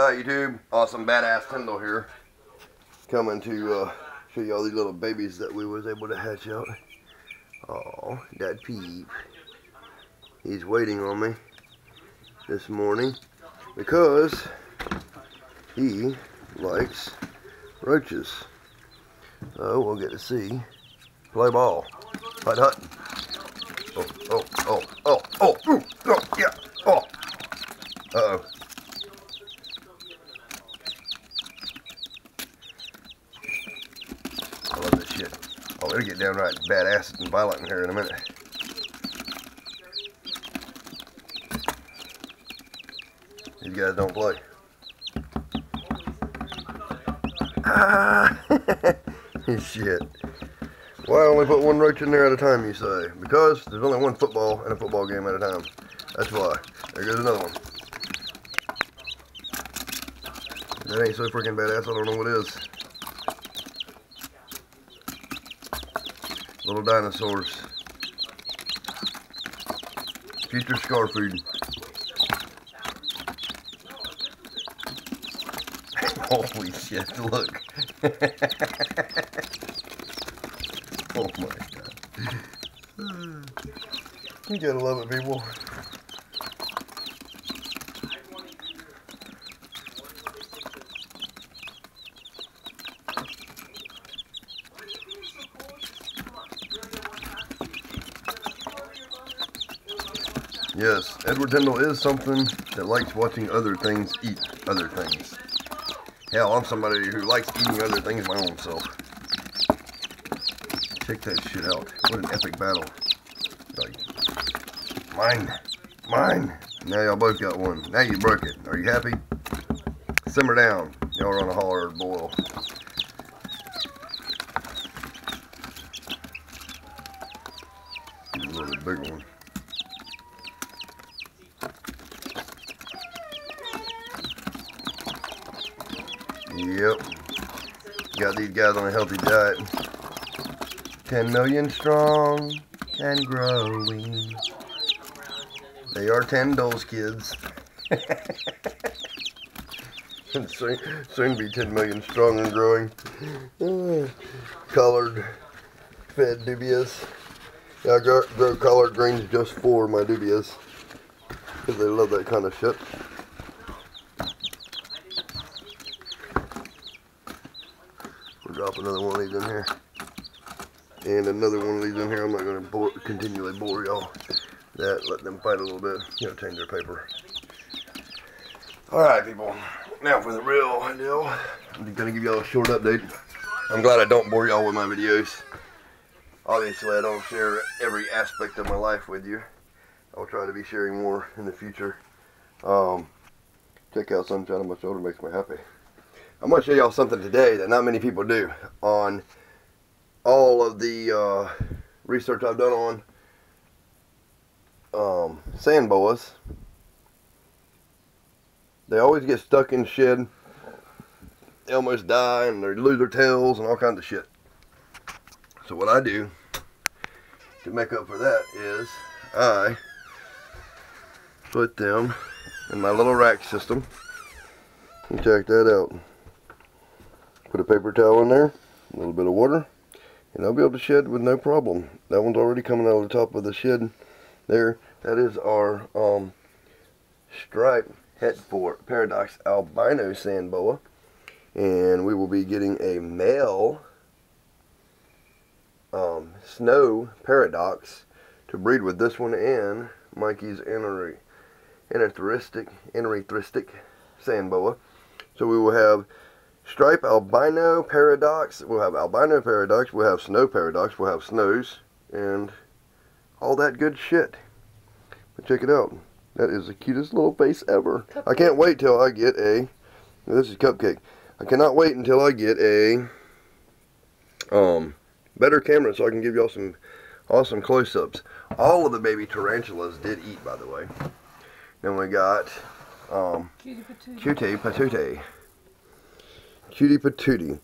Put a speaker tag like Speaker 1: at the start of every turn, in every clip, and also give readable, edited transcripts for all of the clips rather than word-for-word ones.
Speaker 1: Hi YouTube, awesome badass Tyndall here, coming to show you all these little babies that we was able to hatch out. Oh, that peep. He's waiting on me this morning because he likes roaches. So we'll get to see play ball. Hut hut. Oh, yeah. Oh. Uh-oh. I love this shit. Oh, it'll get downright badass and violent in here in a minute. These guys don't play. Ah, shit. Why only put one roach in there at a time, you say? Because there's only one football in a football game at a time. That's why. There goes another one. That ain't so freaking badass, I don't know what is. Little dinosaurs. Future scar food. Holy shit, look. Oh my god. You gotta love it, people. Yes, Edward Tyndall is something that likes watching other things eat other things. Hell, I'm somebody who likes eating other things my own self. Check that shit out. What an epic battle. Like, mine. Now y'all both got one. Now you broke it. Are you happy? Simmer down. Y'all are on a hard boil. A little big one. Yep. Got these guys on a healthy diet. 10 million strong and growing. They are Tyndall's kids. soon be 10 million strong and growing. Collared, fed dubias. Yeah, I grow collard greens just for my dubias. Because they love that kind of shit. We'll drop another one of these in here. And another one of these in here. I'm not going to continually bore y'all. Let them fight a little bit. You know, change their paper. Alright, people. Now for the real deal. I'm going to give y'all a short update. I'm glad I don't bore y'all with my videos. Obviously, I don't share every aspect of my life with you. I'll try to be sharing more in the future. Check out sunshine on my shoulder, makes me happy. I'm going to show y'all something today that not many people do on all of the research I've done on sand boas. They always get stuck in shed. They almost die and they lose their tails and all kinds of shit. So what I do to make up for that is I put them in my little rack system. And check that out. Put a paper towel in there, a little bit of water, and I'll be able to shed with no problem. That one's already coming out of the top of the shed there. That is our striped Hetford Paradox albino sand boa, and we will be getting a male snow paradox to breed with this one and Mikey's erythristic sand boa. So we will have stripe albino paradox, we'll have albino paradox, we'll have snow paradox, we'll have snows, and all that good shit. But check it out. That is the cutest little face ever. Cupcake. I can't wait till I get a, this is Cupcake. I cannot wait until I get a better camera so I can give y'all some awesome close-ups. All of the baby tarantulas did eat, by the way. Then we got Cutie Patootie. Cutie Patootie.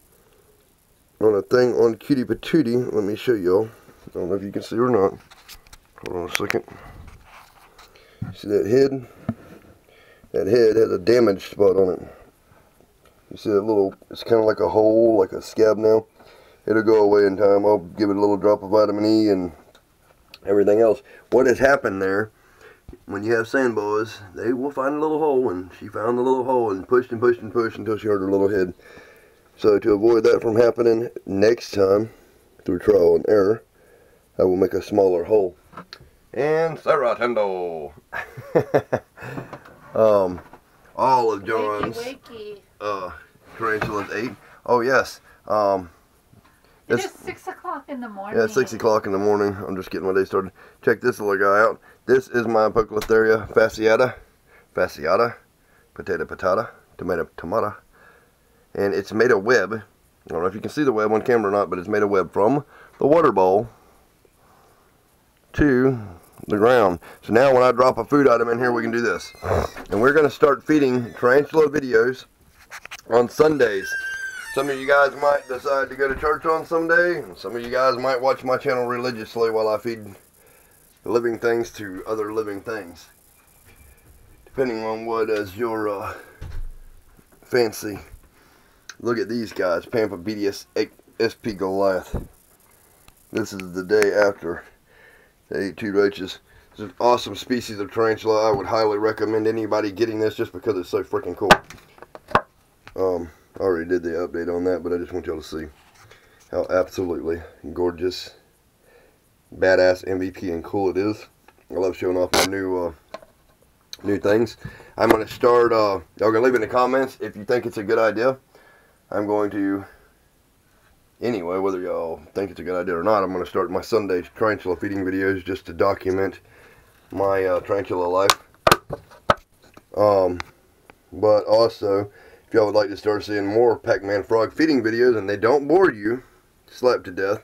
Speaker 1: On a thing on Cutie Patootie, let me show y'all. I don't know if you can see or not. Hold on a second. See that head? That head has a damaged spot on it. You see that little, it's kind of like a hole, like a scab now. It'll go away in time. I'll give it a little drop of vitamin E and everything else. What has happened there, when you have sand boas, they will find a little hole, and she found the little hole and pushed and pushed and pushed until she hurt her little head. So to avoid that from happening next time, through trial and error, I will make a smaller hole. And Sarah Tendo. All of John's tarantulas ate. Oh yes.
Speaker 2: It is 6 o'clock in the morning.
Speaker 1: Yeah, 6 o'clock in the morning. I'm just getting my day started. Check this little guy out. This is my Poecilotheria fasciata, potato patata, tomato tomata. And it's made of web. I don't know if you can see the web on camera or not, but it's made of web from the water bowl to the ground. So now when I drop a food item in here, we can do this. And we're going to start feeding tarantula videos on Sundays. Some of you guys might decide to go to church on Sunday, and some of you guys might watch my channel religiously while I feed living things to other living things, depending on what is your fancy. Look at these guys, Pampa BDS SP Goliath. This is the day after they ate 2 roaches. It's an awesome species of tarantula. I would highly recommend anybody getting this just because it's so freaking cool. I already did the update on that, but I just want y'all to see how absolutely gorgeous, badass, MVP, and cool it is. I love showing off my new things. I'm going to start, y'all going to leave in the comments if you think it's a good idea. I'm going to, anyway, whether y'all think it's a good idea or not, I'm going to start my Sunday tarantula feeding videos just to document my tarantula life. But also, if y'all would like to start seeing more Pac-Man frog feeding videos and they don't bore you slapped to death,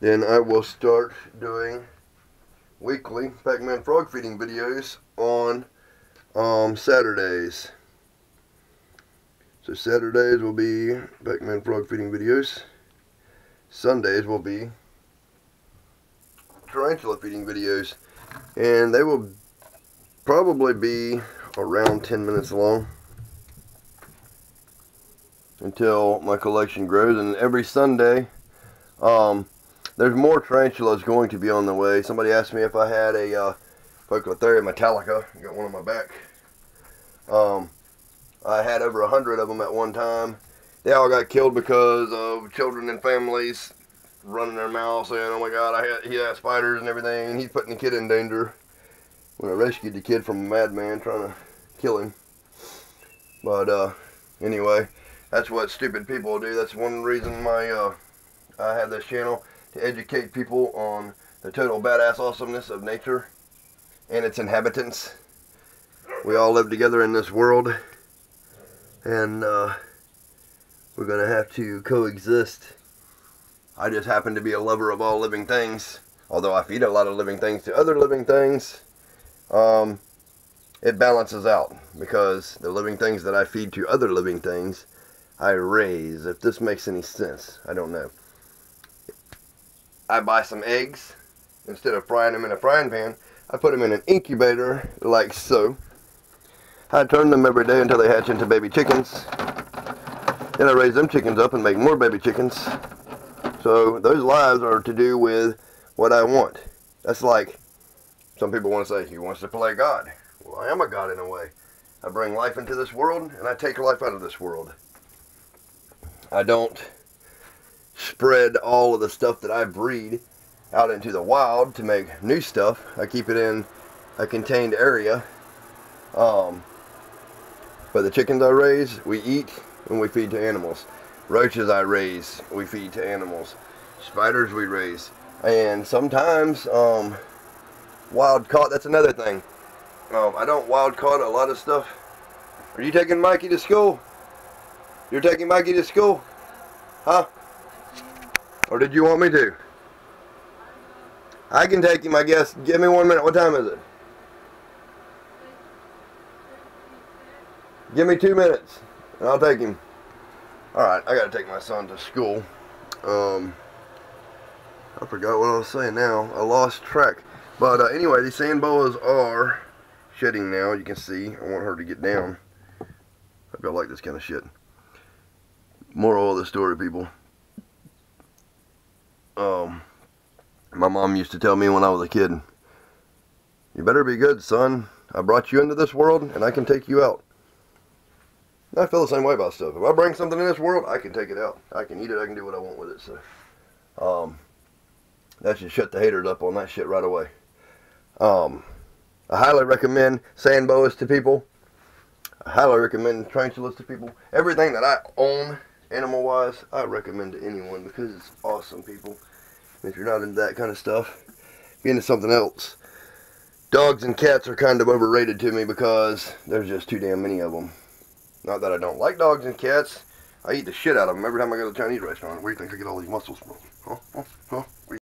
Speaker 1: then I will start doing weekly Pac-Man frog feeding videos on Saturdays. So Saturdays will be Pac-Man frog feeding videos. Sundays will be tarantula feeding videos. And they will probably be around 10 minutes long until my collection grows. And every Sunday, there's more tarantulas going to be on the way. Somebody asked me if I had a Poecilotheria metallica. I got one on my back. I had over 100 of them at one time. They all got killed because of children and families running their mouths saying, "Oh my God, he had spiders and everything, and he's putting the kid in danger." When I rescued the kid from a madman trying to kill him. But anyway, that's what stupid people do. That's one reason I have this channel, to educate people on the total badass awesomeness of nature and its inhabitants. We all live together in this world, and we're going to have to coexist. I just happen to be a lover of all living things. Although I feed a lot of living things to other living things, it balances out, because the living things that I feed to other living things, I raise. If this makes any sense, I don't know. I buy some eggs. Instead of frying them in a frying pan, I put them in an incubator like so. I turn them every day until they hatch into baby chickens. Then I raise them chickens up and make more baby chickens. So those lives are to do with what I want. That's like, some people want to say, he wants to play God. Well, I am a God in a way. I bring life into this world, and I take life out of this world. I don't spread all of the stuff that I breed out into the wild to make new stuff. I keep it in a contained area. But the chickens I raise, we eat and we feed to animals. Roaches I raise, we feed to animals. Spiders we raise. And sometimes, wild caught, that's another thing. I don't wild caught a lot of stuff. Are you taking Mikey to school? You're taking Mikey to school? Huh? Or did you want me to? I can take him, I guess. Give me 1 minute. What time is it? Give me 2 minutes, and I'll take him. Alright, I gotta take my son to school. I forgot what I was saying now. I lost track. But anyway, these sand boas are shedding now. You can see. I want her to get down. I feel like this kind of shit. Moral of the story, people. My mom used to tell me when I was a kid, you better be good, son. I brought you into this world, and I can take you out. And I feel the same way about stuff. If I bring something in this world, I can take it out. I can eat it. I can do what I want with it. So, that should shut the haters up on that shit right away. I highly recommend sand boas to people. I highly recommend tarantulas to people. Everything that I own, animal-wise, I recommend to anyone because it's awesome, people. If you're not into that kind of stuff, be into something else. Dogs and cats are kind of overrated to me because there's just too damn many of them. Not that I don't like dogs and cats. I eat the shit out of them every time I go to a Chinese restaurant. Where do you think I get all these muscles from? Huh?